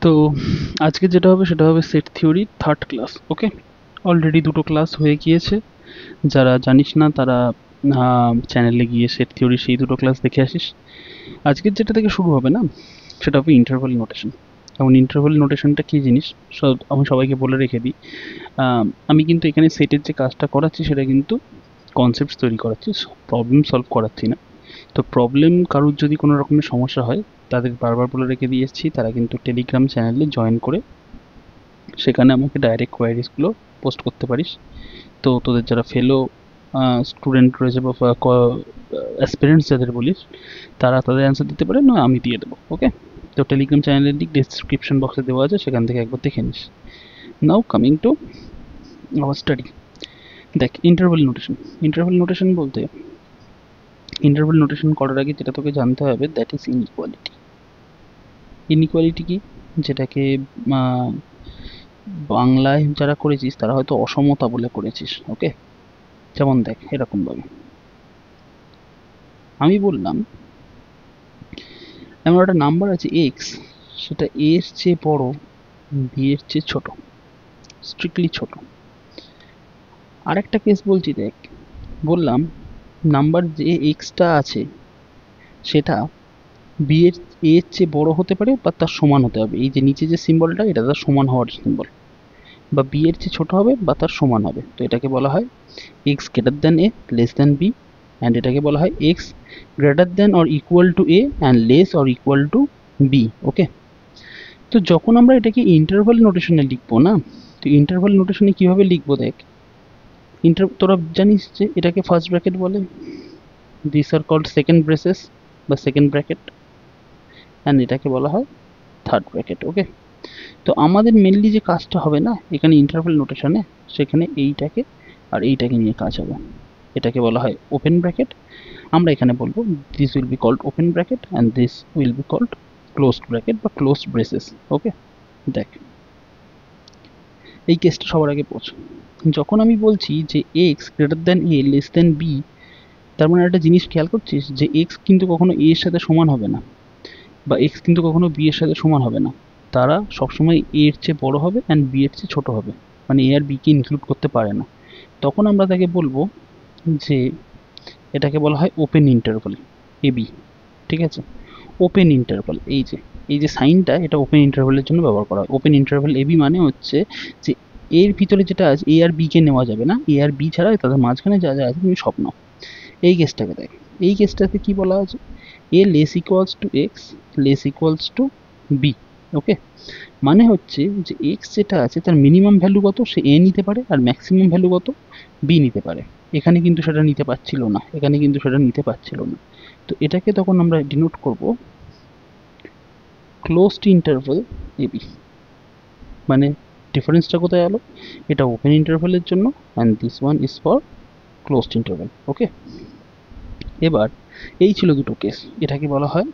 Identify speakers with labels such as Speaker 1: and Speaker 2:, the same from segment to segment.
Speaker 1: তো আজকে যেটা হবে সেটা হবে সেট থিওরি থার্ড ক্লাস। ওকে, অলরেডি দুটো ক্লাস হয়ে গিয়েছে। যারা জানিস না তারা চ্যানেলে গিয়ে সেট থিওরি সেই দুটো ক্লাস দেখে আসিস। আজকের যেটা থেকে শুরু হবে না, সেটা হবে ইন্টারভাল নোটেশন। এবং ইন্টারভাল নোটেশনটা কী জিনিস আমি সবাইকে বলে রেখে দিই। আমি কিন্তু এখানে সেটের যে কাজটা করাচ্ছি সেটা কিন্তু কনসেপ্ট তৈরি করাচ্ছি, প্রবলেম সলভ করাচ্ছি না। তো প্রবলেম কারোর যদি কোনো রকমের সমস্যা হয়, তাদের বারবার বলে রেখে দিয়েছি তারা কিন্তু টেলিগ্রাম চ্যানেলে জয়েন করে সেখানে আমাকে ডাইরেক্ট কোয়ারিজগুলো পোস্ট করতে পারিস। তো তোদের যারা ফেলো স্টুডেন্ট রয়েছে বা অ্যাসপিরেন্টস যাদের বলিস, তারা তাদের অ্যান্সার দিতে পারে, না আমি দিয়ে দেবো। ওকে, তো টেলিগ্রাম চ্যানেলের লিঙ্ক ডিসক্রিপশন বক্সে দেওয়া আছে, সেখান থেকে একবার দেখে নিস। নাও কামিং টু আওয়ার স্টাডি। দেখ, ইন্টারভাল নোটেশন বলতে, ইন্টারভাল নোটেশন করার আগে যেটা তোকে জানতে হবে, দ্যাট ইজ ইনইকুয়ালিটি। ইনইকুয়ালিটি কি, যেটাকে বাংলায় যারা করেছিস তারা হয়তো অসমতা বলে করেছিস। ওকে, যেমন দেখ এরকমভাবে আমি বললাম এমন একটা নাম্বার আছে এক্স, সেটা এ এর চেয়ে বড়, বি এর চেয়ে ছোট, স্ট্রিক্টলি ছোট। আরেকটা কেস বলছি, দেখ বললাম নাম্বার যে এক্সটা আছে সেটা বি এর এ এর চেয়ে বড় হতে পারে বা তার সমান হতে হবে। এই যে নিচে যে সিম্বলটা, এটা তার সমান হওয়ার সিম্বল, বা বি এর চেয়ে ছোট হবে বা তার সমান হবে। তো এটাকে বলা হয় X greater than A less than B, and এটাকে বলা হয় X greater than or equal to A and less or equal to B. Okay, তো যখন আমরা এটাকে ইন্টারভাল নোটেশনে লিখবো না, তো ইন্টারভাল নোটেশনে কীভাবে লিখবো দেখ, তোরা জানিস যে এটাকে ফার্স্ট ব্র্যাকেট বলে, this are called second braces বা সেকেন্ড ব্র্যাকেট, অ্যান্ড এটাকে বলা হয় থার্ড ব্র্যাকেট। ওকে, তো আমাদের মেনলি যে কাজটা হবে না এখানে ইন্টারভাল নোটেশনে, সেখানে এইটাকে আর এইটাকে নিয়ে কাজ হবে। এটাকে বলা হয় ওপেন ব্র্যাকেট, আমরা এখানে বলবো this will be called open bracket and this will be called closed bracket বা ক্লোজড ব্রেসেস। ওকে, দেখ এই কেসটা সবার আগে পড়ছ। যখন আমি বলছি যে x greater than A less than B, তার মানে একটা জিনিস খেয়াল করছিস যে এক্স কিন্তু কখনো এ এর সাথে সমান হবে না, বা এক্স কিন্তু কখনো বি এর সাথে সমান হবে না। তারা সবসময় এ এর চেয়ে বড় হবে অ্যান্ড বি এর চেয়ে ছোট হবে, মানে এ আর বিকে ইনক্লুড করতে পারে না। তখন আমরা তাকে বলবো যে এটাকে বলা হয় ওপেন ইন্টারভাল এ বি। ঠিক আছে, ওপেন ইন্টারভাল, এই যে সাইনটা, এটা ওপেন ইন্টারভালের জন্য ব্যবহার করা হয়। ওপেন ইন্টারভাল এ বি মানে হচ্ছে যে এর ভিতরে যেটা আছে এ আর বিকে নেওয়া যাবে না, এ আর বি ছাড়া তাদের মাঝখানে যা যা আছে তুমি সব নাও। এই কেসটাকে দেখ, এই কেসটাতে কি বলা আছে, A less equals to X less equals to B. Okay, মানে হচ্ছে যে এক্স যেটা আছে তার মিনিমাম ভ্যালু কত সে এ নিতে পারে, আর ম্যাক্সিমাম ভ্যালু কত বি নিতে পারে। এখানে কিন্তু সেটা নিতে পারছিল না, তো এটাকে তখন আমরা ডিনোট করব ক্লোজড ইন্টারভাল এ বি। মানে ডিফারেন্সটা কোথায় এলো, এটা ওপেন ইন্টারভালের জন্য and this one is for closed interval. Okay, এবার এই ছিল দুটো কেস, এটাকে বলা হয়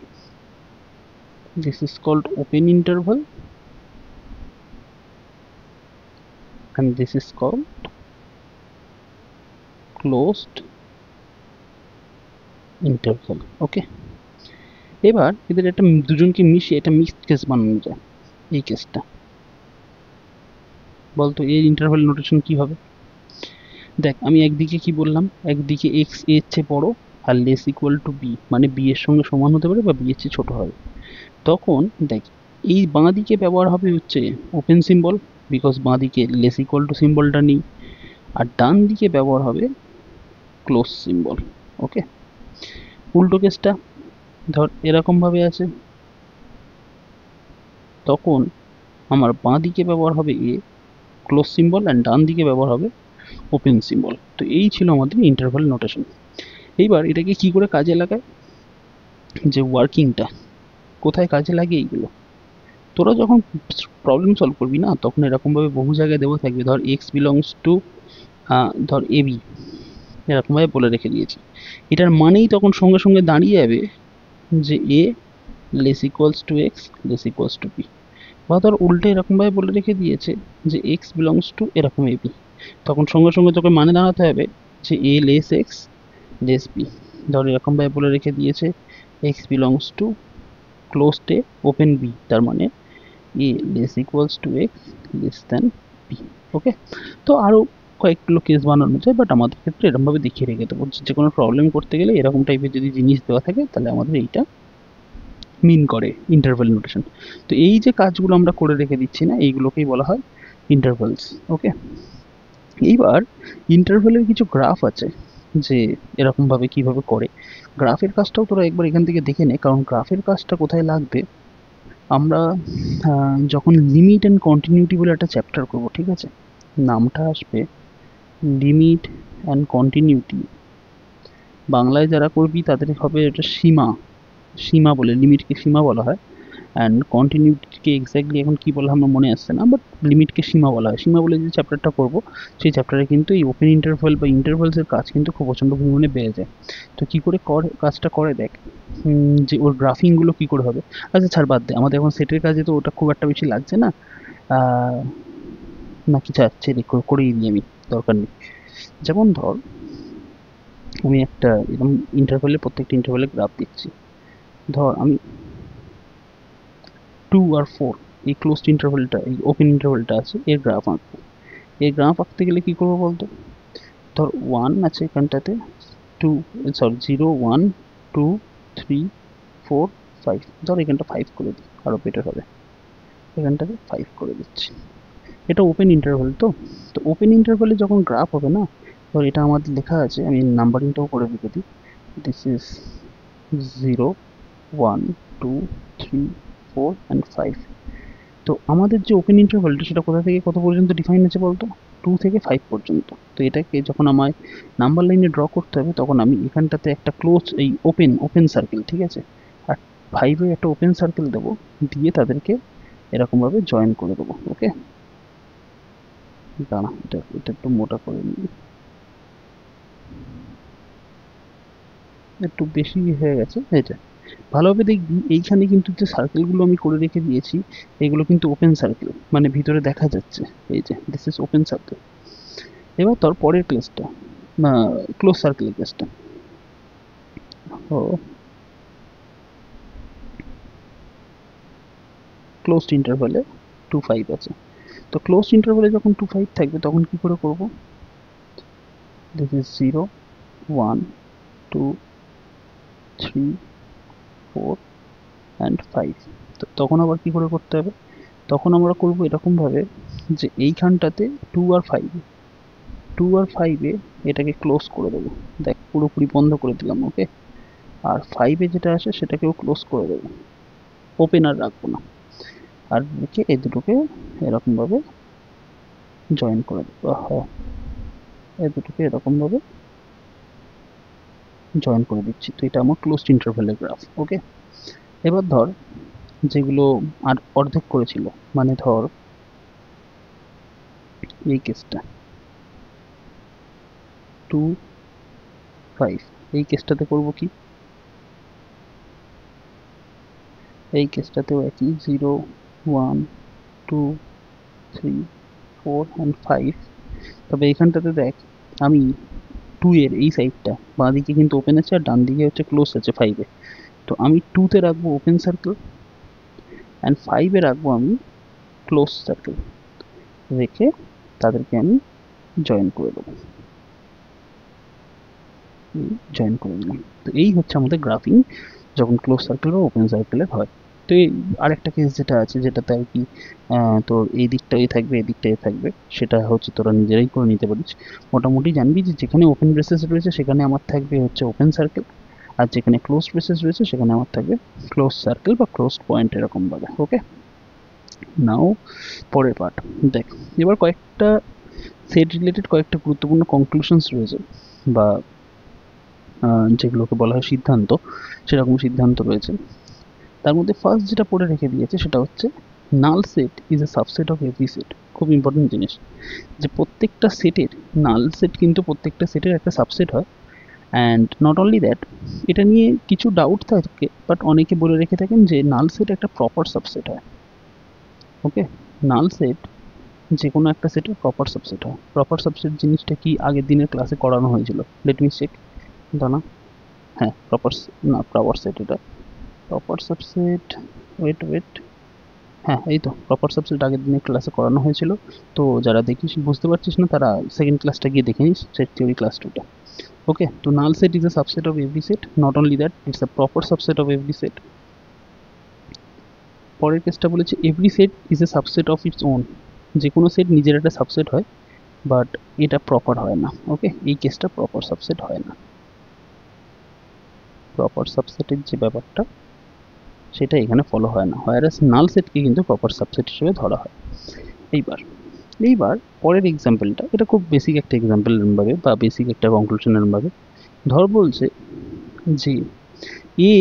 Speaker 1: this is called open interval and this is called closed interval. Okay, এবার এদের একটা দুজনকে মিশিয়ে এটা মিক্সড কেস বানানো যায়। এই কেসটা বলতো এর ইন্টারভাল নোটেশন কি হবে। দেখ আমি একদিকে কি বললাম, একদিকে এক্স এর চেয়ে বড় আর লেস ইকুয়াল টু বি, মানে বি এর সঙ্গে সমান হতে পারে বা বি এর চেয়ে ছোট হবে। তখন দেখ এই বাঁ দিকে ব্যবহার হবে হচ্ছে ওপেন সিম্বল, বিকজ বাঁ দিকে লেস ইকুয়াল টু সিম্বলটা নেই, আর ডান দিকে ব্যবহার হবে ক্লোজ সিম্বল। ওকে, উল্টো কেসটা ধর এরকমভাবে আছে, তখন আমার বাঁ দিকে ব্যবহার হবে এ ক্লোজ সিম্বল অ্যান্ড ডান দিকে ব্যবহার হবে ওপেন সিম্বল। তো এই ছিল আমাদের ইন্টারভাল নোটেশন। এইবার এটাকে কি করে কাজে লাগায়, যে ওয়ার্কিংটা কোথায় কাজে লাগে, এইগুলো তোরা যখন প্রবলেম সলভ করবি না তখন এরকমভাবে বহু জায়গায় দেওয়া থাকবে। ধর এক্স বিলংস টু ধর এ বি, এরকমভাবে বলে রেখে দিয়েছি, এটার মানেই তখন সঙ্গে সঙ্গে দাঁড়িয়ে যাবে যে A less equals to X less equals to B, বা ধর উল্টে এরকমভাবে বলে রেখে দিয়েছে যে এক্স বিলংস টু এরকম এ বি, তখন সঙ্গে সঙ্গে তোকে মানে দাঁড়াতে হবে যে A less X less B. ধর এরকমভাবে বলে রেখে দিয়েছে X belongs to closed A open B, তার মানে A less equals to X less then B. Okay, তো আরও কয়েকগুলো কেস বানানো যায়, বাট আমাদের ক্ষেত্রে এরকমভাবে দেখিয়ে রেখে দেবো যে কোনো প্রবলেম করতে গেলে এরকম টাইপের যদি জিনিস দেওয়া থাকে তাহলে আমাদের এইটা মিন করে ইন্টারভ্যাল নোটেশন। তো এই যে কাজগুলো আমরা করে রেখে দিচ্ছি না, এইগুলোকেই বলা হয় ইন্টারভ্যালস। ওকে, এইবার ইন্টারভ্যালের কিছু গ্রাফ আছে যে এরকমভাবে কিভাবে করে। গ্রাফের কাজটাও তোরা একবার এখান থেকে দেখে নে, কারণ গ্রাফের কাজটা কোথায় লাগবে আমরা যখন লিমিট অ্যান্ড কন্টিনিউটি বলে একটা চ্যাপ্টার করব, ঠিক আছে, নামটা আসবে লিমিট অ্যান্ড কন্টিনিউটি। বাংলায় যারা করবি তাদের হবে এটা সীমা, সীমা বলে, লিমিটকে সীমা বলা হয়। অ্যান্ড কন্টিনিউটিকে এক্স্যাক্টলি এখন কী বলা আমার মনে আসছে না, বাট লিমিটকে সীমা বলা হয়। সীমা বলে যে চ্যাপ্টারটা করবো সেই চ্যাপ্টারে কিন্তু এই ওপেন ইন্টারভ্যাল বা ইন্টারভ্যালসের কাজ কিন্তু খুব প্রচণ্ড পরিমাণে বেড়ে যায়। তো কী করে কাজটা করে দেখ, যে ওর গ্রাফিংগুলো কী করে হবে। আচ্ছা ছাড়, বাদ দে, আমাদের এখন সেটের কাজে তো ওটা খুব একটা বেশি লাগছে না, নাকি চাচ্ছে করেই দিই আমি, দরকার নেই। যেমন ধর আমি একটা এরকম ইন্টারভ্যালে, প্রত্যেকটা ইন্টারভ্যালে গ্রাফ দিচ্ছি। ধর আমি 2 আর 4 এই ক্লোজড ইন্টারভ্যালটা, এই ওপেন ইন্টারভ্যালটা আছে, এর গ্রাফ আঁকবো। এর গ্রাফ আঁকতে গেলে কী করবো বলতো, ধর 1 আছে এখানটাতে, 2 সরি 0 1 2 3 4 5, ধর এখানটা 5 করে দিই, আরও বেটার হবে, এখানটাতে 5 করে দিচ্ছি। এটা ওপেন ইন্টারভ্যাল। তো তো ওপেন ইন্টারভ্যালে যখন গ্রাফ হবে না, ধর এটা আমাদের লেখা আছে, আমি নাম্বারিংটাও করে রেখে দিই, দিস ইজ 0 1 2 3 4 অ্যান্ড 5। তো আমাদের যে ওপেন ইন্টারভ্যালটা সেটা কোথা থেকে কত পর্যন্ত ডিফাইন আছে বলতো, 2 থেকে 5 পর্যন্ত। তো এটাকে যখন আমায় নাম্বার লাইনে ড্র করতে হবে তখন আমি এখানটাতে একটা ক্লোজ, এই ওপেন সার্কেল, ঠিক আছে, আর 5-এ একটা ওপেন সার্কেল দেবো, দিয়ে তাদেরকে এরকমভাবে জয়েন করে দেবো। ওকে, দাঁড়া, এটা এটা একটু মোটা করে নিই, একটু বেশি হয়ে গেছে। এটা ভালোভাবে দেখবি, এইখানে কিন্তু যে সার্কেলগুলো আমি করে রেখে দিয়েছি এগুলো কিন্তু ওপেন সার্কেল, মানে ভিতরে দেখা যাচ্ছে, এই যে দিস ইজ ওপেন সার্কেল। এবার তোর পরের কেসটা, না ক্লোজ সার্কেলের কেসটা, ও ক্লোজড ইন্টারভ্যালে 2 5 আছে। তো ক্লোজড ইন্টারভ্যালে যখন 2 5 থাকবে তখন কি করে করব, দিস ইজ 0 1 2 3 4 অ্যান্ড 5। তো তখন আবার কি করে করতে হবে, তখন আমরা করব এরকমভাবে যে এইখানটাতে 2 আর 5, 2 আর 5-এ এটাকে ক্লোজ করে দেবো, দেখ পুরোপুরি বন্ধ করে দিলাম। ওকে, আর 5-এ যেটা আছে সেটাকেও ক্লোজ করে দেবো, ওপেন আর রাখবো না, আর রেখে এই দুটোকে এরকমভাবে জয়েন করে দেবো। হ্যাঁ, এই দুটোকে এরকমভাবে জয়েন করে দিচ্ছি। তো এটা আমার ক্লোজড ইন্টারভ্যালের গ্রাফ। ওকে, এবার ধর যেগুলো আর অর্ধেক করেছিল, মানে ধর এই কেসটা 2 5, এই কেসটাতে করব কি, এই কেসটাতেও একই 0 1 2 3 4 অ্যান্ড 5। তবে এইখানটাতে দেখ আমি 2 এর এই সাইডটা বাঁ দিকে কিন্তু ওপেন আছে আর ডান দিকে হচ্ছে ক্লোজ আছে 5-এ। তো আমি 2-তে রাখবো ওপেন সার্কেল অ্যান্ড 5-এ রাখবো আমি ক্লোজ সার্কেল, রেখে তাদেরকে আমি জয়েন করে দেবো, জয়েন করে দিলাম। তো এই হচ্ছে আমাদের গ্রাফিং যখন ক্লোজ সার্কেল বা ওপেন সার্কেলের হয়। তো এই আরেকটা কেস যেটা আছে, যেটাতে আর কি তোর এই দিকটা এ থাকবে, এই দিকটা এ থাকবে, সেটা হচ্ছে তোরা নিজেরাই করে নিতে পারিস। মোটামুটি জানবি যে যেখানে ওপেন ব্রেসেস রয়েছে সেখানে আমার থাকবে হচ্ছে ওপেন সার্কেল, আর যেখানে ক্লোজ ব্রেসেস রয়েছে সেখানে আমার থাকবে ক্লোজ সার্কেল বা ক্লোজ পয়েন্ট এরকমভাবে। ওকে, নাও পরের পার্ট দেখ। এবার কয়েকটা সেট রিলেটেড কয়েকটা গুরুত্বপূর্ণ কনক্লুশনস রয়েছে, বা যেগুলোকে বলা হয় সিদ্ধান্ত, সেরকম সিদ্ধান্ত রয়েছে। তার মধ্যে ফার্স্ট যেটা পড়ে রেখে দিয়েছে সেটা হচ্ছে null set is a subset of every set. খুব ইম্পর্টেন্ট জিনিস, যে প্রত্যেকটা সেটের নাল সেট কিন্তু প্রত্যেকটা সেটের একটা সাবসেট হয়। অ্যান্ড নট অনলি দ্যাট, এটা নিয়ে কিছু ডাউট থাকে, বাট অনেকে বলে রেখে থাকেন যে নাল সেট একটা প্রপার সাবসেট হয়। ওকে, নাল সেট যে কোনো একটা সেটের প্রপার সাবসেট হয়। প্রপার সাবসেট জিনিসটা কি আগের দিনের ক্লাসে করানো হয়েছিল, লেট মি চেক, দাঁড়া, হ্যাঁ প্রপার, না প্রপার সেট, এটা প্রপার সাবসেট, ওয়েট ওয়েট, হ্যাঁ, এই তো প্রপার সাবসেট আগের দিনের ক্লাসে করানো হয়েছিল। তো যারা দেখিস বুঝতে পারছিস না তারা সেকেন্ড ক্লাসটা গিয়ে দেখে নিস, সেট থিওরি ক্লাস 2টা। ওকে, তো null set is a subset of every set. Not only that, it's a proper subset of every set. পরের কেসটা বলেছে every set is a subset of its own. যে কোনো সেট নিজের একটা সাবসেট হয়, বাট এটা প্রপার হয় না। ওকে, এই কেসটা প্রপার সাবসেট হয় না। প্রপার সাবসেটের যে ব্যাপারটা সেটা এখানে ফলো হয় না, হোয়ারাস নাল সেটকে কিন্তু প্রপার সাবসেট হিসেবে ধরা হয়। এইবার এইবার পরের এক্সাম্পলটা, এটা খুব বেসিক একটা এক্সাম্পল ভাবে বা বেসিক একটা কনক্লুশনের ভাবে ধর বলছে যে এ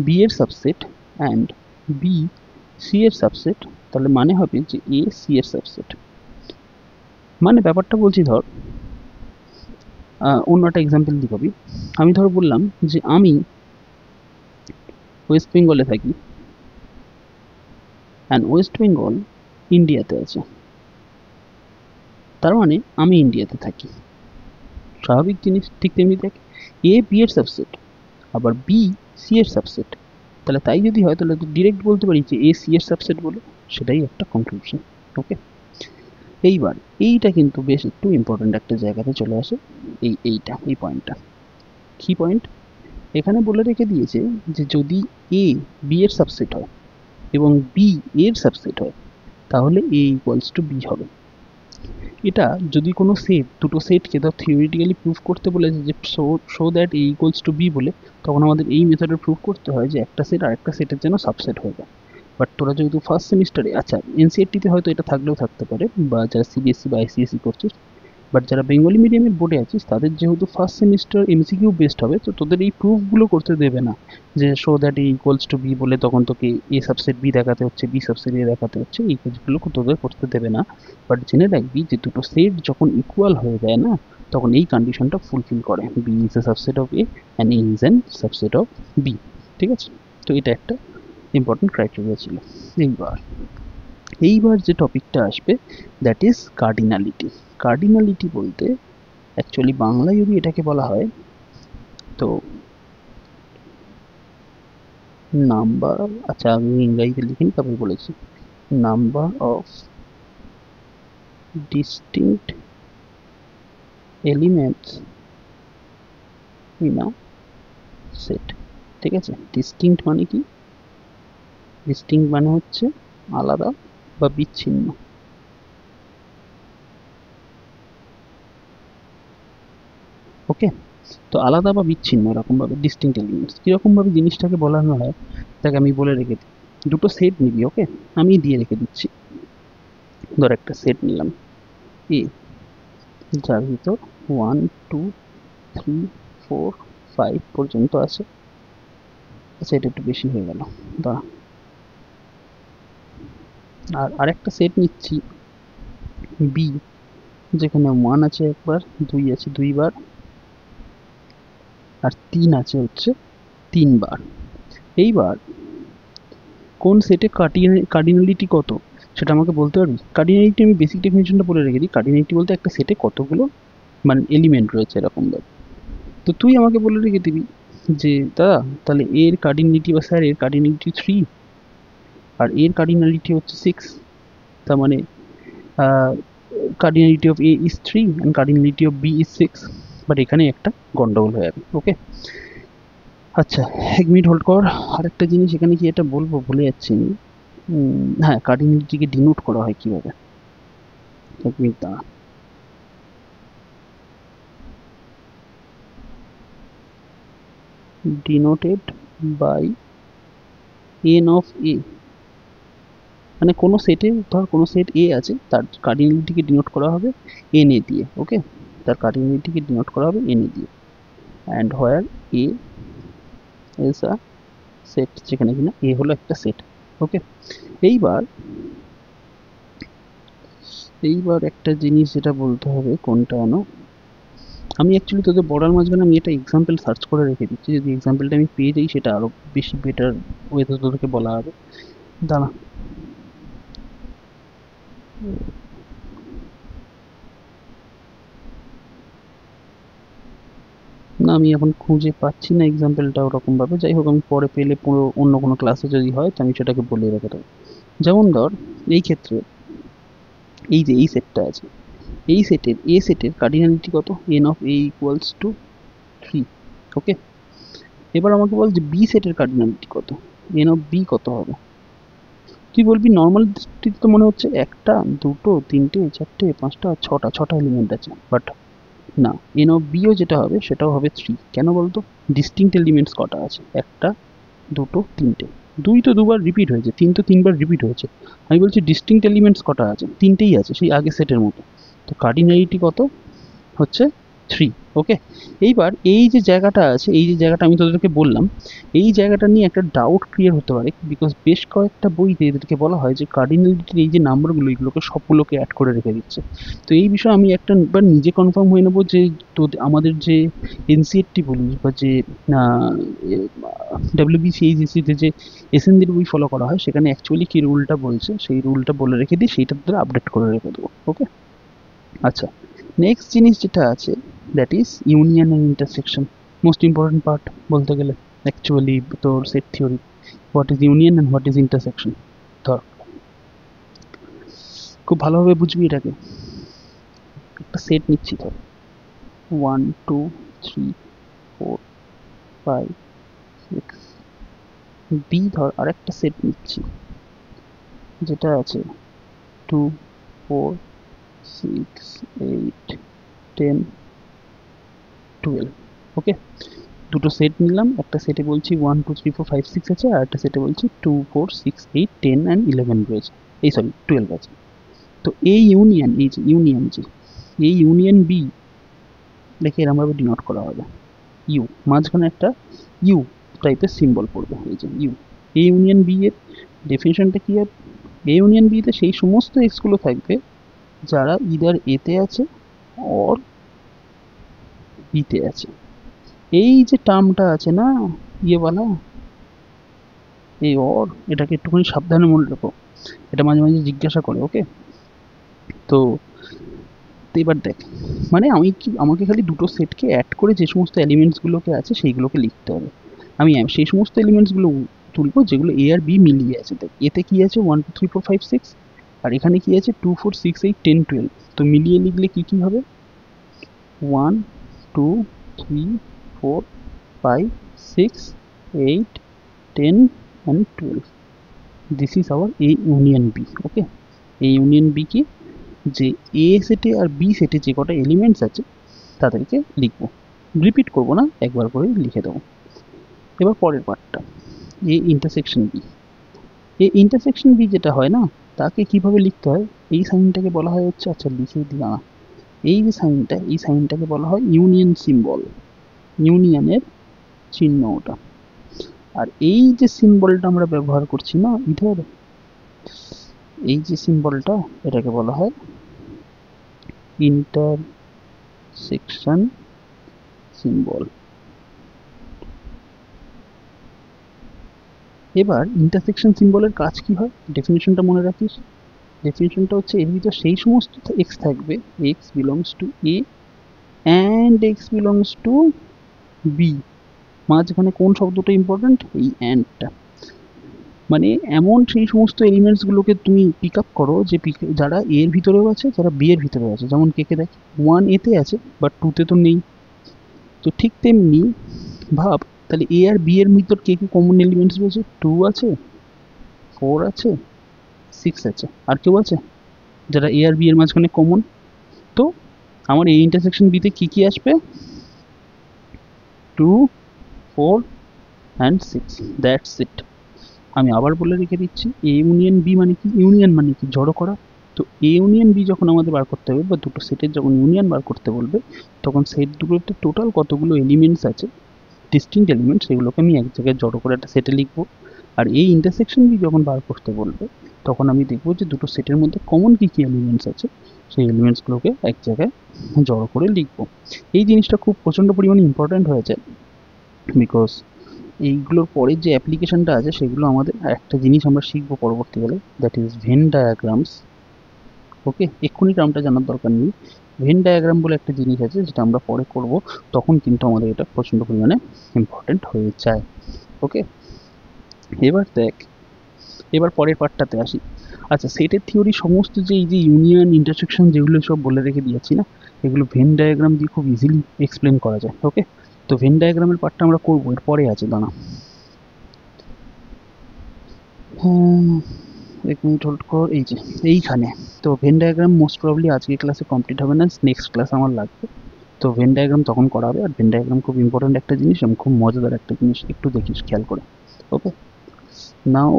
Speaker 1: বি এর সাবসেট অ্যান্ড বি সি এর সাবসেট, তাহলে মানে হবে যে এ সি এর সাবসেট। মানে ব্যাপারটা বলছি ধর অন্য একটা এক্সাম্পল দিই কবি। আমি ধর বললাম যে আমি ওয়েস্ট বেঙ্গলে থাকি অ্যান্ড ওয়েস্ট বেঙ্গল ইন্ডিয়াতে আছে, তার মানে আমি ইন্ডিয়াতে থাকি। স্বাভাবিক জিনিস। ঠিক তেমনি দেখ, এ বি এর সাবসেট আবার বি সি এর সাবসেট, তাহলে তাই যদি হয় তাহলে তো ডিরেক্ট বলতে পারি যে এ সি এর সাবসেট বলে, সেটাই একটা কনক্লুশন। ওকে, এইবার এইটা কিন্তু বেশ একটু ইম্পর্টেন্ট একটা জায়গাতে চলে আসে। এই পয়েন্টটা কি পয়েন্ট, এখানে বলে রেখে দিয়েছে যে যদি এ বি এর সাবসেট হয় এবং বি এর সাবসেট হয় তাহলে এ ইকুয়ালস টু বি হবে। এটা যদি কোনো সেট, দুটো সেটকে ধর থিওরিটিক্যালি প্রুভ করতে বলেছে যে show that A equals to B বলে, তখন আমাদের এই মেথডে প্রুভ করতে হয় যে একটা সেট আরেকটা সেটের যেন সাবসেট হয়ে যায়। বাট তোরা যেহেতু ফার্স্ট সেমিস্টারে, আচ্ছা এনসিইআরটিতে হয়তো এটা থাকলেও থাকতে পারে, বা যারা সিবিএসসি বা আইসিএসসি করছিস, বাট যারা বেঙ্গলি মিডিয়ামের বোর্ডে আছিস তাদের যেহেতু ফার্স্ট সেমিস্টার এমসিকিউ বেসড হবে, তো তোদের এই প্রুফগুলো করতে দেবে না যে show that A equals to B বলে তখন তোকে এ সাবসেট বি দেখাতে হচ্ছে, বি সাবসেট এ দেখাতে হচ্ছে, এই কাজগুলো তোদের করতে দেবে না। বাট জেনে রাখবি যে দুটো সেট যখন ইকুয়াল হয়ে যায় না, তখন এই কন্ডিশনটা ফুলফিল করে, B is a subset of A and A is an subset of B. ঠিক আছে, তো এটা একটা ইম্পর্টেন্ট ক্রাইটেরিয়া ছিল। এইবার এইবার যে টপিকটা আসবে দ্যাট ইজ কার্ডিনালিটি। কার্ডিনালিটি বলতে অ্যাকচুয়ালি বাংলায় যদি এটাকে বলা হয় তো নাম্বার, আচ্ছা আমি ইংরাজিতে লিখিনি তারপরে বলেছি, number of distinct elements in a set. ঠিক আছে, ডিস্টিংক্ট মানে কি, ডিস্টিংক্ট মানে হচ্ছে আলাদা বা বিচ্ছিন্ন। ওকে, তো আলাদা বা বিচ্ছিন্ন এরকমভাবে ডিস্টিংক্ট এলিমেন্টস কীরকমভাবে জিনিসটাকে বলানো হয়, তাকে আমি বলে রেখে দিই। দুটো সেট নিবি, ওকে, আমি দিয়ে রেখে দিচ্ছি। ধর একটা সেট নিলাম এ, যার ভিতর 1 2 3 4 5 পর্যন্ত আছে। আচ্ছা এটা একটু বেশি হয়ে গেল, দাঁড়া। আর আরেকটা সেট নিচ্ছি বি, যেখানে 1 আছে একবার, 2 আছে দুইবার, আর 3 আছে হচ্ছে 3বার। এইবার কোন সেটে কার্ডিনালিটি কত সেটা আমাকে বলতে পারবি? কার্ডিনালিটি আমি বেসিক ডেফিনেশনটা বলে রেখে দিই। কার্ডিনালিটি বলতে একটা সেটে কতগুলো মানে এলিমেন্ট রয়েছে এরকম ব্যাপার। তো তুই আমাকে বলে রেখে দিবি যে দাদা তাহলে এর কার্ডিনালিটি বা স্যার এর কার্ডিনালিটি 3 আর এর কার্ডিনালিটি হচ্ছে 6, তার মানে cardinality of A is 3 and cardinality of B is 6, but এখানে একটা গন্ডগোল হয়ে যাবে। ওকে, আচ্ছা 1 মিনিট হোল্ড কর। আরেকটা জিনিস এখানে কি এটা বলবো ভুলে যাচ্ছি। হ্যাঁ, কার্ডিনালিটিকে ডিনোট করা হয় কিভাবে, 1 মিনিট দাঁড়া। Denoted by n of A, মানে কোনো সেটে ধর কোনো সেট এ আছে, তার কার্ডিনালিটিকে ডিনোট করা হবে এন এ দিয়ে। ওকে, তার কার্ডিনালিটিকে ডিনোট করা হবে এন এ দিয়ে, and where A is a set, যেখানে কিনা এ হলো একটা সেট। ওকে, এইবার এইবার একটা জিনিস যেটা বলতে হবে কোনটা আনো, আমি অ্যাকচুয়ালি তোদের বলার মাঝখানে আমি একটা এক্সাম্পল সার্চ করে রেখে দিচ্ছি, যদি এক্সাম্পলটা আমি পেয়ে যাই সেটা আরও বেশি বেটার ওয়েতে তোদেরকে বলা হবে। দাঁড়া, না আমি এখন খুঁজে পাচ্ছি না এক্সাম্পলটা ওরকমভাবে। যাই হোক আমি পরে পেলে পুরো অন্য কোনো ক্লাসে যদি হয় তো আমি সেটাকে বলে রেখে দেবো। যেমন ধর এই ক্ষেত্রে এই যে এই সেটটা আছে, এই সেটের এ সেটের কার্ডিনালিটি কত, N of A equals two 3। ওকে, এবার আমাকে বল যে বি সেটের কার্ডিনালিটি কত, এন অফ বি কত হবে। তুই বলবি নর্মাল দৃষ্টিতে তো মনে হচ্ছে একটা, দুটো, তিনটে, চারটে, পাঁচটা, ছটা এলিমেন্ট আছে, বাট না, এন অফ বিও যেটা হবে সেটাও হবে 3। কেন বলতো, ডিস্টিংক্ট এলিমেন্টস কটা আছে, একটা, দুটো, তিনটে। দুই তো দুবার রিপিট হয়েছে, তিন তো তিনবার রিপিট হয়েছে। আমি বলছি ডিস্টিংক্ট এলিমেন্টস কটা আছে, তিনটেই আছে, সেই আগের সেটের মতো। তো কার্ডিনালিটি কত হচ্ছে 3। ওকে, এইবার এই যে জায়গাটা আছে, এই যে জায়গাটা আমি তোদেরকে বললাম, এই জায়গাটা নিয়ে একটা ডাউট ক্রিয়েট হতে পারে, বিকজ বেশ কয়েকটা বইতে এদেরকে বলা হয় যে কার্ডিনালিটির এই যে নাম্বারগুলো এগুলোকে সবগুলোকে অ্যাড করে রেখে দিচ্ছে। তো এই বিষয়ে আমি একটা বার নিজে কনফার্ম হয়ে নেবো যে তো আমাদের যে এনসিএরটি বলি বা যে ডাব্লিউবিসিএইচএসসিতে যে এসএনডির বই ফলো করা হয়, সেখানে অ্যাকচুয়ালি কী রুলটা বলছে সেই রুলটা বলে রেখে দিই, সেইটা তোরা আপডেট করে রেখে দেবো। ওকে, আচ্ছা, নেক্সট জিনিস যেটা আছে that is union and intersection, most important part বলতে গেলে অ্যাকচুয়ালি তোর set theory. What is union and what is intersection, ধর খুব ভালোভাবে বুঝবি এটাকে। একটা সেট নিচ্ছি ধর 1 2 3 4 5 6, বি ধর আরেকটা সেট নিচ্ছি যেটা আছে 2 4 6 8 10 12। ওকে, দুটো সেট নিলাম, একটা সেটে বলছি 1 2 3 4 5 6 আছে, আর একটা সেটে বলছি 2 4 6 8 10 অ্যান্ড 11 রয়েছে, এই সরি 12 আছে। তো এই ইউনিয়ন, এই যে ইউনিয়ন, যে এই ইউনিয়ন বি দেখে এরমভাবে ডিনোট করা হবে, ইউ মাঝখানে একটা ইউ টাইপের সিম্বল পড়বে, এই যে ইউ। এই ইউনিয়ন বি এর ডেফিনেশনটা কি হবে, এই ইউনিয়ন বিতে সেই সমস্ত এক্সগুলো থাকবে যারা ইদার এতে আছে অর বিতে আছে। এই যে টার্মটা আছে না ইয়েওয়ালা, এই অর, এটাকে একটুখানি সাবধানে মনে রাখো, এটা মাঝে মাঝে জিজ্ঞাসা করে। ওকে, তো এবার দেখ, মানে আমি কি, আমাকে খালি দুটো সেটকে অ্যাড করে যে সমস্ত এলিমেন্টসগুলোকে আছে সেইগুলোকে লিখতে হবে। আমি সেই সমস্ত এলিমেন্টসগুলো তুলবো যেগুলো এ আর বি মিলিয়ে আছে। দেখ এতে কি আছে 1 2 3 4 5 6, আর এখানে কি আছে 2 4 6 8 10 12। তো মিলিয়ে লিখলে কি কি হবে, 1 2 3 4 5 6 8 10 and 12। This is our A union B. Okay, এই ইউনিয়ন বি কি, যে এ সেটে আর বি সেটে যে কটা এলিমেন্টস আছে তাদেরকে লিখবো, রিপিট করবো না, একবার করে লিখে দেবো। এবার পরের পার্টটা, A intersection B. A intersection B যেটা হয় না, তাকে কিভাবে লিখতে হয়, এই সাইনটাকে বলা হয় হচ্ছে, আচ্ছা লিখে দিলাম, এই যে সাইনটা, এই সাইনটাকে বলা হয় ইউনিয়ন সিম্বল, ইউনিয়নের চিহ্ন ওটা। আর এই যে সিম্বলটা আমরা ব্যবহার করছি না ইধার, এই যে সিম্বলটা, এটাকে বলা হয় ইন্টারসেকশন সিম্বল। এবার ইন্টারসেকশন সিম্বলের কাজ কি হয়, ডেফিনেশনটা মনে রাখিস। ডেফিনেশনটা হচ্ছে এর ভিতর সেই সমস্ত এক্স থাকবে, X belongs to A and X belongs to B. মাঝখানে কোন শব্দটা ইম্পর্টেন্ট, এই অ্যান্ডটা। মানে এমন সেই সমস্ত এলিমেন্টসগুলোকে তুমি পিক আপ করো যে যারা এ এর ভিতরেও আছে, যারা বি এর ভিতরেও আছে। যেমন কে কে দেখ, 1 এতে আছে বাট 2 তে তো নেই। তো ঠিক তেমনি ভাব, তাহলে এ আর বি এর ভিতর কে কে কমন এলিমেন্টস রয়েছে, 2 আছে, 4 আছে, 6 আছে, আর কেউ আছে যারা এ আর বি এর মাঝখানে কমন। তো আমার এই ইন্টারসেকশন বিতে কি কি আসবে, 2 4 অ্যান্ড 6, দ্যাটস ইট। আমি আবার বলে রেখে দিচ্ছি, এ ইউনিয়ন বি মানে কি, ইউনিয়ন মানে কি, জড়ো করা। তো এ ইউনিয়ন বি যখন আমাদের বার করতে হবে, বা দুটো সেটের যখন ইউনিয়ন বার করতে বলবে, তখন সেট দুটোতে টোটাল কতগুলো এলিমেন্টস আছে, ডিস্টিংক্ট এলিমেন্ট, সেগুলোকে আমি এক জায়গায় জড়ো করে একটা সেটে লিখবো। আর এই ইন্টারসেকশন বি যখন বার করতে বলবে, তখন আমি দেখবো যে দুটো সেটের মধ্যে কমন কী কী এলিমেন্টস আছে, সেই এলিমেন্টসগুলোকে এক জায়গায় জড়ো করে লিখবো। এই জিনিসটা খুব প্রচণ্ড পরিমাণে ইম্পর্ট্যান্ট হয়েছে, বিকজ এইগুলোর পরের যে অ্যাপ্লিকেশনটা আছে সেগুলো আমাদের একটা জিনিস আমরা শিখবো পরবর্তীকালে, দ্যাট ইজ ভেন ডায়াগ্রামস। ওকে, এক্ষুনি টার্মটা জানার দরকার নেই, ভেন ডায়াগ্রাম বলে একটা জিনিস আছে যেটা আমরা পরে করব, তখন কিন্তু আমাদের এটা প্রচণ্ড পরিমাণে ইম্পর্টেন্ট হয়ে যায়। ওকে, এবার দেখ, এবার পরের পার্টটাতে আসি। আচ্ছা, সেটের থিওরি সমস্ত যে এই যে ইউনিয়ন ইন্টারসেকশন যেগুলো সব বলে রেখে দিয়েছি না, এগুলো ভেন ডায়াগ্রাম দিয়ে খুব ইজিলি এক্সপ্লেন করা যায়। ওকে, তো ভেন ডায়াগ্রামের পার্টটা আমরা করবো, এর পরে আছে, দাঁড়া। এক মিনিট হোল্ড কর। এই যে এইখানে তো ভেন ডায়াগ্রাম মোস্ট প্রবলি আজকে ক্লাসে কমপ্লিট হবে না, নেক্সট ক্লাস আমার লাগবে। তো ভেন ডায়াগ্রাম তখন করা হবে। আর ভেন ডায়াগ্রাম খুব ইম্পর্টেন্ট একটা জিনিস এবং খুব মজাদার একটা জিনিস, একটু দেখিস খেয়াল করে। ওকে, নাও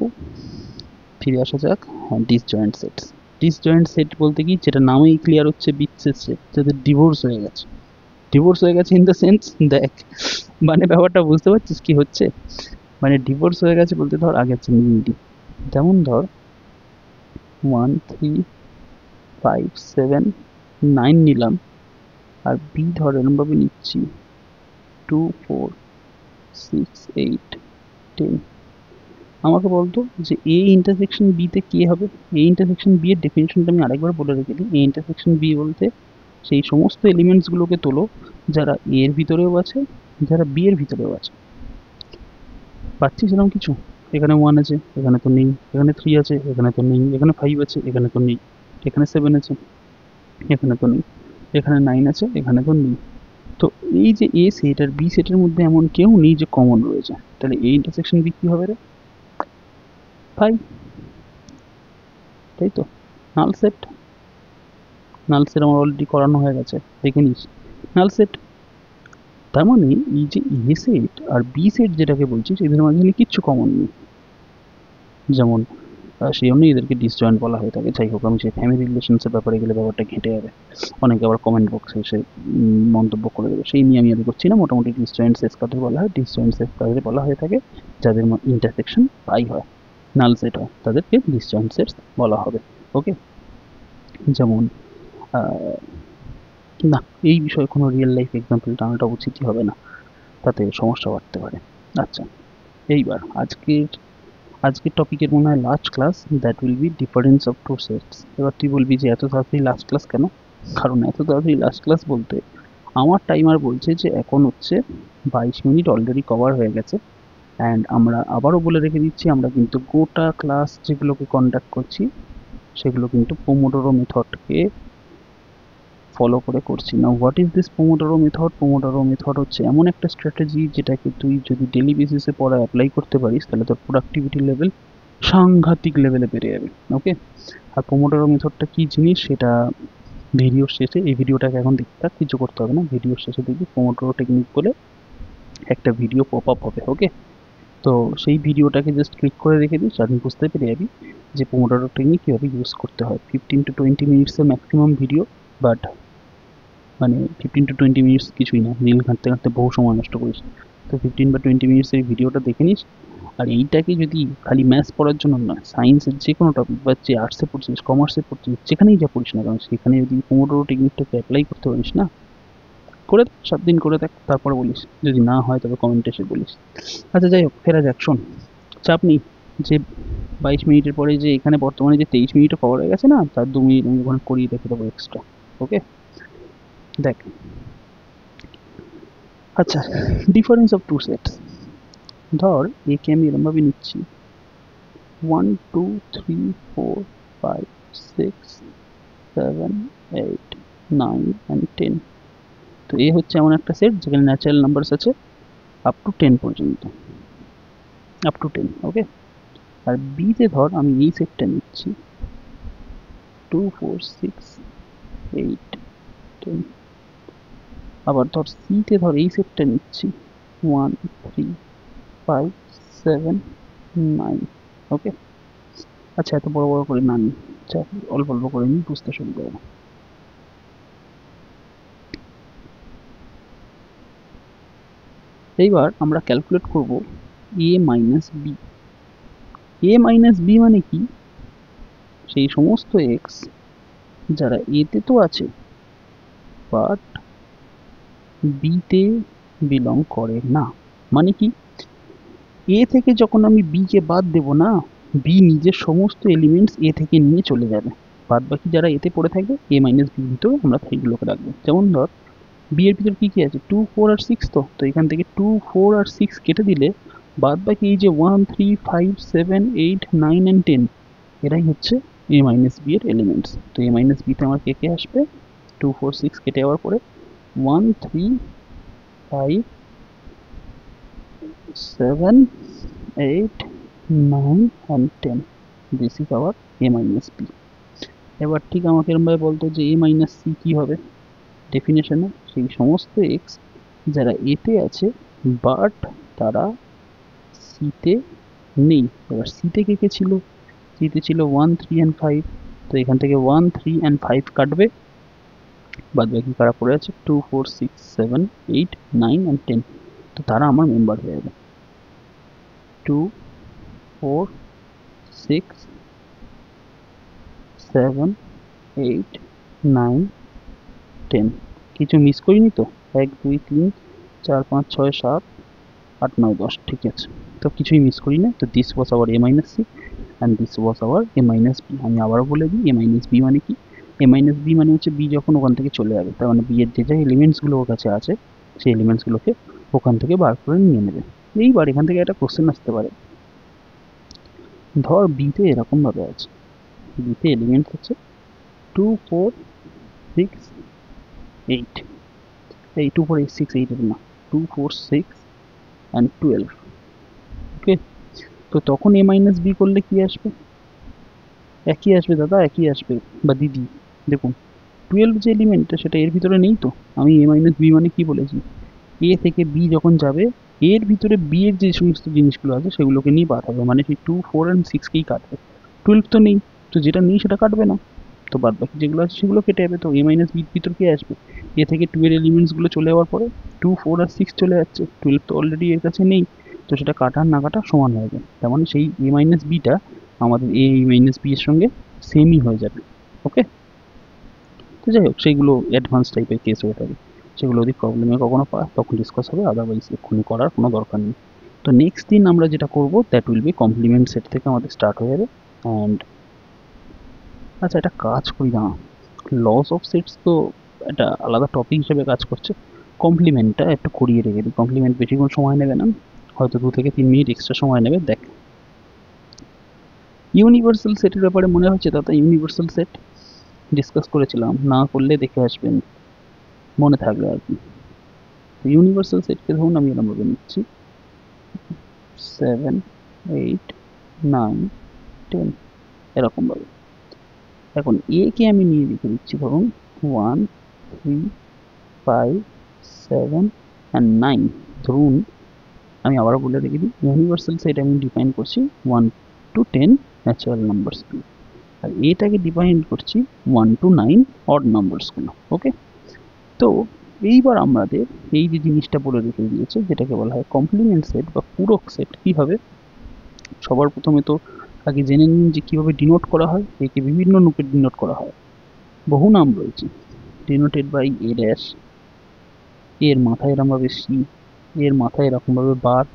Speaker 1: ফিরে আসা যাক। হ্যাঁ, ডিসজয়েন্ট সেটস। ডিসজয়েন্ট সেট বলতে কি, যেটা নামেই ক্লিয়ার হচ্ছে, বিচ্ছেদ সেট যাদের ডিভোর্স হয়ে গেছে। ডিভোর্স হয়ে গেছে ইন দ্য সেন্স, দেখ মানে ব্যাপারটা বুঝতে পারছিস কি হচ্ছে। মানে ডিভোর্স হয়ে গেছে বলতে ধর আগে হচ্ছে মিডি, যেমন ধর 1 3 5 7 9 নিলাম, আর বি ধর এরমভাবে নিচ্ছি 2 4 6 8 10। আমাকে বলতো যে এ ইন্টারসেকশন বিতে কি হবে। এ ইন্টারসেকশন বি এর ডেফিনেশনটা আমি আরেকবার বলে রেখে দিই। এ ইন্টারসেকশন বি বলতে সেই সমস্ত এলিমেন্টসগুলোকে তোলো যারা এ এর ভিতরেও আছে, যারা বি এর ভিতরেও আছে। পাচ্ছিস এরকম কিছু? এখানে 1 আছে, এখানে তো নেই। এখানে 3 আছে, এখানে তো নেই। এখানে 5 আছে, এখানে তো নেই। এখানে 7 আছে, এখানে তো নেই। এখানে 9 আছে, এখানে তো নেই। তো এই যে এ সেট আর বি সেটের মধ্যে এমন কেউ নেই যে কমন রয়েছে, তাহলে এ ইন্টারসেকশন বি কি হবে রে? 5, তাই তো। নাল সেট, নাল সেট আমার অলরেডি করানো হয়ে গেছে, দেখে নিস। নাল সেট, তার মানে এই যে এ সেট আর বি সেট যেটাকে বলছিস, এদের মাঝখানে কিচ্ছু কমন নেই। যেমন সেই জন্যই এদেরকে ডিসজয়েন্ট বলা হয়ে থাকে। যাই হোক, আমি সেই ফ্যামিলি রিলেশনসের ব্যাপারে গেলে ব্যাপারটা ঘেঁটে যাবে, অনেকে আবার কমেন্ট বক্সে এসে মন্তব্য করে দেবে, সেই নিয়ে আমি আর করছি না। মোটামুটি ডিসজয়েন্ট সেট কাদের বলা হয়? ডিসজয়েন্ট সেট কাদের বলা হয়ে থাকে? যাদের ইন্টারসেকশন পাই হয়, নাল সেট হয়, তাদেরকে ডিসজয়েন্ট সেট বলা হবে। ওকে, যেমন না, এই বিষয়ে কোনো রিয়েল লাইফ এক্সাম্পল টানাটা উচিতই হবে না, তাতে সমস্যা বাড়তে পারে। আচ্ছা, এইবার আজকের টপিকের মনে হয় last class, that will be difference of two sets. এবার তুই বলবি যে এত তাড়াতাড়ি লাস্ট ক্লাস কেন? কারণ এত তাড়াতাড়ি লাস্ট ক্লাস বলতে আমার টাইমার বলছে যে এখন হচ্ছে 22 মিনিট অলরেডি কভার হয়ে গেছে। অ্যান্ড আমরা আবারও বলে রেখে দিচ্ছি, আমরা কিন্তু গোটা ক্লাস যেগুলোকে কন্ডাক্ট করছি সেগুলো কিন্তু পোমোডোরো মেথডকে ফলো করে করছি না। What is this pomodoro method? Pomodoro method হচ্ছে এমন একটা স্ট্র্যাটেজি যেটাকে তুই যদি ডেলি বেসিসে পড়া অ্যাপ্লাই করতে পারিস, তাহলে তোর প্রোডাক্টিভিটি লেভেল সাংঘাতিক লেভেলে বেড়ে যাবে। ওকে, আর পোমোডোরো মেথডটা কী জিনিস সেটা ভিডিওর শেষে, এই ভিডিওটাকে এখন দেখতে থাক, কিছু করতে হবে না, ভিডিওর শেষে দেখবি পোমোডোরো টেকনিক বলে একটা ভিডিও পপ আপ হবে। ওকে, তো সেই ভিডিওটাকে জাস্ট ক্লিক করে রেখে দিস, আর বুঝতে পেরে যাবি যে পোমোডোরো টেকনিক কীভাবে ইউজ করতে হয়। 15 to 20 মিনিটসের ম্যাক্সিমাম ভিডিও, বাট মানে 15 to 20 মিনিটস কিছুই না, রিল ঘাঁটতে ঘাঁটতে বহু সময় নষ্ট করিস। তো 15 বা 20 মিনিটসের ভিডিওটা দেখে নিস। আর এইটাকে যদি খালি ম্যাথস পড়ার জন্য নয়, সায়েন্সের যে কোনো টপিক, বা যে আর্টসে পড়ছিস, কমার্সে পড়ছিস, যেখানেই যা পড়িস না কারণ, সেখানে যদি পোমোডোরো টেকনিকটাকে অ্যাপ্লাই করতে পারিস না, করে দেখ, 7 দিন করে দেখ, তারপরে বলিস। যদি না হয় তবে কমেন্টে এসে বলিস। আচ্ছা, যাই হোক, ফেরা যাক। শোন, চাপ নেই যে 22 মিনিটের পরে যে এখানে বর্তমানে যে 23 মিনিটও কভার হয়ে গেছে না, তার 2 মিনিট আমি ওখানে করিয়ে রেখে দেবো এক্সট্রা। ওকে, দেখ। আচ্ছা, ডিফারেন্স অফ টু সেটস। ধর একে আমি এরমভাবে নিচ্ছি 1 2 3 4 5 6 7 8 9 and 10। তো এ হচ্ছে এমন একটা সেট যেখানে ন্যাচারাল নাম্বারস আছে আপ টু 10 পর্যন্ত, আপ টু 10। ওকে, আর বিতে ধর আমি এই সেটটা নিচ্ছি 2 4 6 8 10। আবার ধর সিতে ধর এই সেটটা নিচ্ছি 1 3 5 7 9। ওকে, আচ্ছা, এত বড় বড় করে না নিই, অল্প অল্প করে নিই, বুঝতে সুবিধা হবে। এইবার আমরা ক্যালকুলেট করব এ মাইনাস বি। এ মাইনাস বি মানে কি? সেই সমস্ত এক্স যারা এতে তো আছে বাট বিতে বিলং করে না। মানে কি, এ থেকে যখন আমি বি কে বাদ দেব না, বি নিজের সমস্ত এলিমেন্টস এ থেকে নিয়ে চলে যাবে। বাদ বাকি যারা এতে পড়ে থাকবে, এ মাইনাস বির ভিতরে আমরা সেইগুলোকে রাখবো। যেমন ধর বি এর ভিতর কি কি আছে, 2 4 আর 6। তো এখান থেকে 2 4 আর 6 কেটে দিলে বাদ বাকি এই যে 1 3 5 7 8 9 and 10 এরাই হচ্ছে a মাইনাস বি এর এলিমেন্টস। তো a মাইনাস বিতে আমার কে কে আসবে, 2 4 6 কেটে যাওয়ার পরে 1 3 5 7 8 9 and 10, this is our a minus B. এবার ঠিক আমাকে এরমভাবে বলতো যে a মাইনাস সি কী হবে, ডেফিনেশনে সেই সমস্ত এক্স যারা এতে আছে বাট তারা সিতে নেই। এবার সিতে কে কে ছিল, সিতে ছিল 1 3 and 5, তো এখান থেকে 1 3 and 5 কাটবে, বাদ বাকি কারা পড়ে আছে 2 4 6 7 8 9 and 10, তো তারা আমার মেম্বার হয়ে যাবে। 2 4 6 7 8 9 10, কিছু মিস করিনি তো, 1 2 3 4 5 6 7 8 9 10, ঠিক আছে, তো কিছুই মিস করি না। তো this was our A minus C and this was our A minus B. আমি আবারও বলে দিই, এ মাইনাস বি মানে কি, এ মাইনাস বি মানে হচ্ছে বি যখন ওখান থেকে চলে যাবে, তার মানে বি এর যে এলিমেন্টসগুলো ওর কাছে আছে সেই এলিমেন্টসগুলোকে ওখান থেকে বার করে নিয়ে নেবে। এইবার এখান থেকে একটা কোশ্চেন আসতে পারে, ধর বিতে এরকমভাবে আছে, বিতে এলিমেন্টস হচ্ছে 2 4 6 8, এই 2 4 8 6 8 এর না, 2 4 6 and 12, ওকে। তো তখন এ মাইনাস বি করলে কি আসবে, একই আসবে দাদা, একই আসবে বা দিদি। দেখুন 12 যে এলিমেন্টটা সেটা এর ভিতরে নেই, তো আমি এ মাইনাস বি মানে কি বলেছি, এ থেকে বি যখন যাবে এর ভিতরে বি এর যে সমস্ত জিনিসগুলো আছে সেগুলোকে নিয়ে বাদ হবে, মানে সেই 2 4 and 6কেই কাটবে, 12 তো নেই, তো যেটা নেই সেটা কাটবে না, তো বাদ বাকি যেগুলো আছে সেগুলো কেটে যাবে। তো এ মাইনাস বির ভিতর কে আসবে, এ থেকে 2 এর এলিমেন্টসগুলো চলে যাওয়ার পরে 2 4 আর 6 চলে যাচ্ছে, 12 তো অলরেডি এর কাছে নেই, তো সেটা কাটা না কাটা সমান হয়ে যাবে, তার মানে সেই এ মাইনাস বিটা আমাদের এ মাইনাস বি এর সঙ্গে সেমই হয়ে যাবে, ওকে। তো যাই হোক সেইগুলো অ্যাডভান্স টাইপের কেস হয়ে থাকে, সেগুলো যদি প্রবলেমে কখনো পায় তখন ডিসকাস হবে, আদারওয়াইজ এক্ষুনি করার কোনো দরকার নেই। তো নেক্সট দিন আমরা যেটা করবো that will be complement set থেকে আমাদের স্টার্ট হয়ে যাবে। অ্যান্ড আচ্ছা একটা কাজ করি না, লস অফ সেটস তো একটা আলাদা টপিক হিসেবে কাজ করছে, কমপ্লিমেন্টটা একটু করিয়ে রেখে দিই, কমপ্লিমেন্ট বেশিক্ষণ সময় নেবে না, হয়তো 2 থেকে 3 মিনিট এক্সট্রা সময় নেবে। দেখ ইউনিভার্সাল সেটের ব্যাপারে মনে হচ্ছে দাদা, ইউনিভার্সাল সেট ডিসকাস করেছিলাম, না করলে দেখে আসবেন, মনে থাকবে আর কি। তো ইউনিভার্সাল সেটকে ধরুন আমি এরকমভাবে নিচ্ছি 7 8 9 10 এরকমভাবে। এখন এ কে আমি নিয়ে লিখে দিচ্ছি ধরুন 1 3 5 7 and 9, ধরুন আমি আবারও বলে রেখে দিই, ইউনিভার্সাল সেট আমি ডিফাইন করছি 1 to 10 ন্যাচারাল নাম্বারসগুলো, আর এটাকে ডিফাইন করছি 1 to 9 অড নাম্বারসগুলো, ওকে। তো এইবার আমাদের এই যে জিনিসটা বলে রেখে দিয়েছে যেটাকে বলা হয় কমপ্লিমেন্ট সেট বা পূরক সেট, কি হবে সবার প্রথমে তো আগে জেনে নিন যে কীভাবে ডিনোট করা হয়, একে বিভিন্ন রূপে ডিনোট করা হয়, বহু নাম রয়েছে, ডিনোটেড বাই এ ড্যাশ, এর মাথায় এরকমভাবে সি, এর মাথায় এরকমভাবে বার,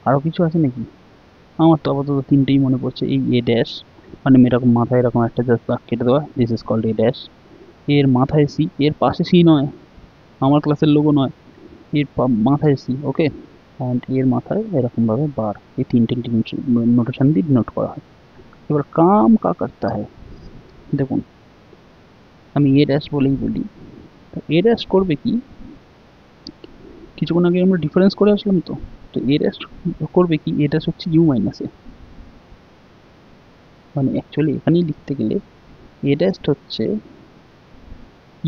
Speaker 1: আরও কিছু আছে নাকি, আমার তো আপাতত তিনটেই মনে পড়ছে, এই এ ড্যাশ মানে এরকম মাথায় এরকম একটা জাস্ট দাগ কেটে দেওয়া, this is called A dash, এর মাথায় সি, এর পাশে সি নয়, আমার ক্লাসের লোগো নয়, এর মাথায় সি, ওকে, অ্যান্ড এর মাথায় এরকমভাবে বার, এই তিনটে নোটেশন দিয়ে ডিনোট করা হয়। এবার কাম কা করতা হয়, দেখুন আমি এ ড্যাশ বলেই বলি, এ ড্যাশ করবে কি, কিছুক্ষণ আগে আমরা ডিফারেন্স করে আসলাম, তো তো এ ড্যাশ করবে কি, এ ড্যাশ হচ্ছে ইউ মাইনাস এ, মানে অ্যাকচুয়ালি এখানেই লিখতে গেলে এ ড্যাশ হচ্ছে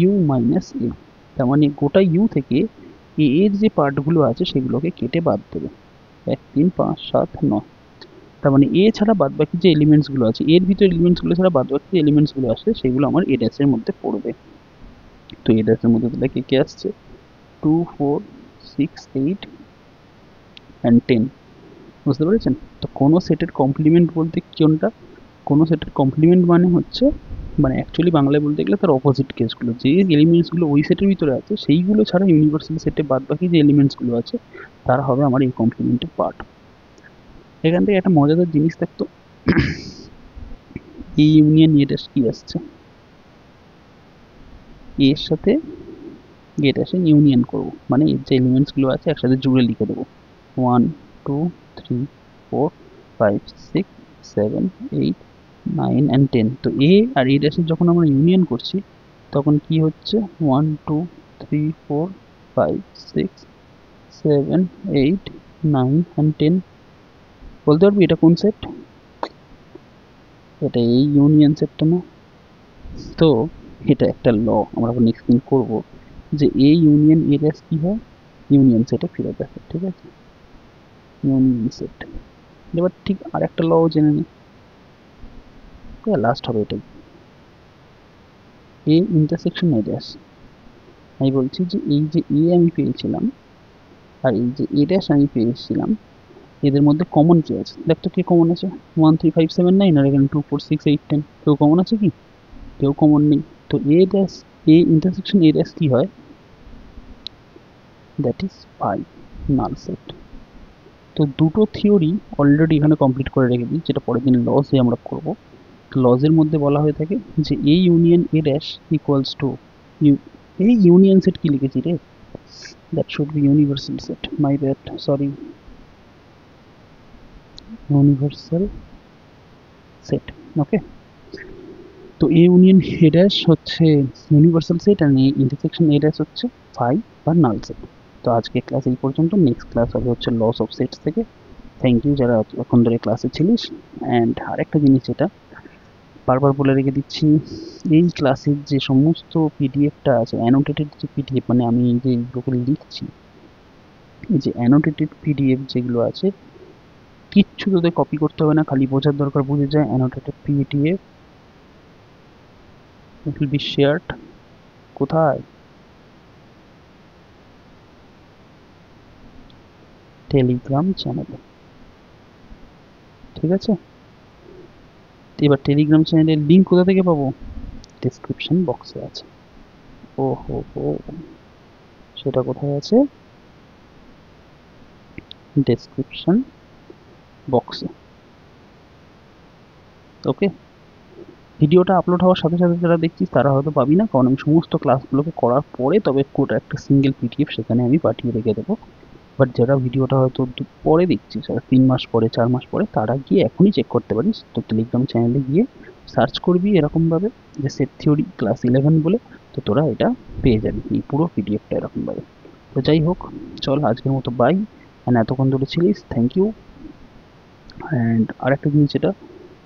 Speaker 1: ইউ মাইনাস এ, তার মানে গোটা ইউ থেকে এ এর যে পার্টগুলো আছে সেগুলোকে কেটে বাদ দেবে, 1 3 5 7 9, তার মানে এ ছাড়া বাদ বাকি যে এলিমেন্টসগুলো আছে, এর ভিতরে এলিমেন্টসগুলো ছাড়া বাদ বাকি যে এলিমেন্টসগুলো আসছে সেগুলো আমার এ ড্যাশের মধ্যে পড়বে। তো এ ড্যাশের মধ্যে তাহলে কে কে আসছে 2 4 6 8 অ্যান্ড 10, বুঝতে পেরেছেন। তো কোনো সেটের কমপ্লিমেন্ট বলতে কোনটা, কোনো সেটের কমপ্লিমেন্ট মানে হচ্ছে, মানে অ্যাকচুয়ালি বাংলায় বলতে গেলে তার অপোজিট কেসগুলো, যে এলিমেন্টসগুলো ওই সেটের ভিতরে আছে সেইগুলো ছাড়া ইউনিভার্সাল সেটে বাদ বাকি যে এলিমেন্টসগুলো আছে তারা হবে আমার এই কমপ্লিমেন্টের পার্ট। এখান থেকে একটা মজাদার জিনিস থাকতো, এই ইউনিয়ন এ ড্যাশ কি আসছে, এর সাথে এ ড্যাশে ইউনিয়ন করবো, মানে এর যে এলিমেন্টসগুলো আছে একসাথে জুড়ে লিখে দেবো 1 2 3 4 5 6 7 8 9 and 10। তো এ আর এ ড্যাশের যখন আমরা ইউনিয়ন করছি তখন কি হচ্ছে 1 2 3 4 5 6 7 8 9 and 10। বলতে পারবি এটা কোন সেট? এটা এই ইউনিয়ন সেটটা না? তো এটা একটা ল আমরা নেক্সট দিন করবো যে এ ইউনিয়ন এ ড্যাশ কি হয়, ইউনিয়ন সেটে ফেরত আসে। ঠিক আছে, ইউনিয়ন সেট। এবার ঠিক আর একটা ল জেনে নি, লাস্ট হবে এটাই, এ ইন্টারসেকশন এ ড্যাশ। আমি বলছি যে এই যে এ আমি পেয়েছিলাম আর এই যে এ ড্যাশ আমি পেয়েছিলাম, এদের মধ্যে কমন কি আছে? দেখ তো কে কমন আছে। 1 3 5 7 9 আর এখানে 2 4 6 8 10, কেউ কমন আছে কি? কেউ কমন নেই। তো A dash A intersection A dash কি হয়? That is pi, null set. তো দুটো থিওরি অলরেডি এখানে কমপ্লিট করে রেখে দিই, যেটা পরের দিন লসে আমরা করব। লজের মধ্যে বলা হয়ে থাকে যে A union A dash equals to এই ইউনিয়ন সেট কি লিখেছি রে, that should be universal set, my bad, sorry, universal set. Okay, তো এ ইউনিয়ন এ ড্যাশ হচ্ছে ইউনিভার্সাল সেট আর এ ইন্টারসেকশন এ ড্যাশ হচ্ছে ফাই বা নাল সেট। তো আজকে ক্লাস এই পর্যন্ত, নেক্সট ক্লাস হবে হচ্ছে লস অফ সেটস থেকে। থ্যাংক ইউ যারা এখন ধরে ক্লাসে ছিলিস। অ্যান্ড আরেকটা জিনিস যেটা বারবার বলে রেখে দিচ্ছি, এই ক্লাসের যে সমস্ত পিডিএফটা আছে, অ্যানোটেটেড যে পিডিএফ, মানে আমি যে এইগুলোকে লিখছি, এই যে অ্যানোটেটেড পিডিএফ যেগুলো আছে, কিচ্ছু তোদের কপি করতে হবে না, খালি বোঝার দরকার, বুঝে যায় annotated PDF it will be shared কোথায়? টেলিগ্রাম চ্যানেলে। ঠিক আছে, এবার টেলিগ্রাম চ্যানেলের লিঙ্ক কোথা থেকে পাবো? ডেসক্রিপশন বক্সে আছে। ও হো হো, সেটা কোথায় আছে? ডেসক্রিপশন বক্সে। ওকে, ভিডিওটা আপলোড হওয়ার সাথে সাথে যারা দেখছিস তারা হয়তো পাবি না, কারণ আমি সমস্ত ক্লাসগুলোকে করার পরে তবে কোটা একটা সিঙ্গেল পিডিএফ সেখানে আমি পাঠিয়ে রেখে দেবো। বাট যারা ভিডিওটা হয়তো পরে দেখছিস, যারা 3 মাস পরে 4 মাস পরে, তারা গিয়ে এখনই চেক করতে পারিস। তো টেলিগ্রাম চ্যানেলে গিয়ে সার্চ করবি এরকমভাবে যে সেট থিওরি ক্লাস 11 বলে, তো তোরা এটা পেয়ে যাবি এই পুরো পিডিএফটা এরকমভাবে। তো যাই হোক, চল আজকের মতো বাই। অ্যান্ড এতক্ষণ ধরে ছিলিস, থ্যাংক ইউ। অ্যান্ড আরেকটা জিনিস, যেটা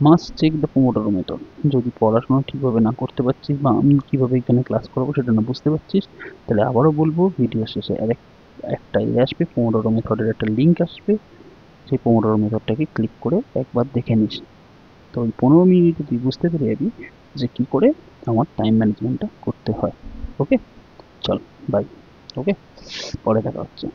Speaker 1: must check the Pomodoro method. যদি পড়াশোনা ঠিকভাবে না করতে পারছিস বা আমি কীভাবে এখানে ক্লাস করাবো সেটা না বুঝতে পারছিস, তাহলে আবারও বলবো, ভিডিও শেষে একটা আসবে, পোমোডোরো মেথডের একটা লিঙ্ক আসবে, সেই পোমোডোরো মেথডটাকে ক্লিক করে একবার দেখে নিস। তো ওই 15 মিনিটে তুই বুঝতে পেরে যাবি যে কী করে আমার টাইম ম্যানেজমেন্টটা করতে হয়। ওকে, চল বাই। ওকে, পরে দেখা হচ্ছে।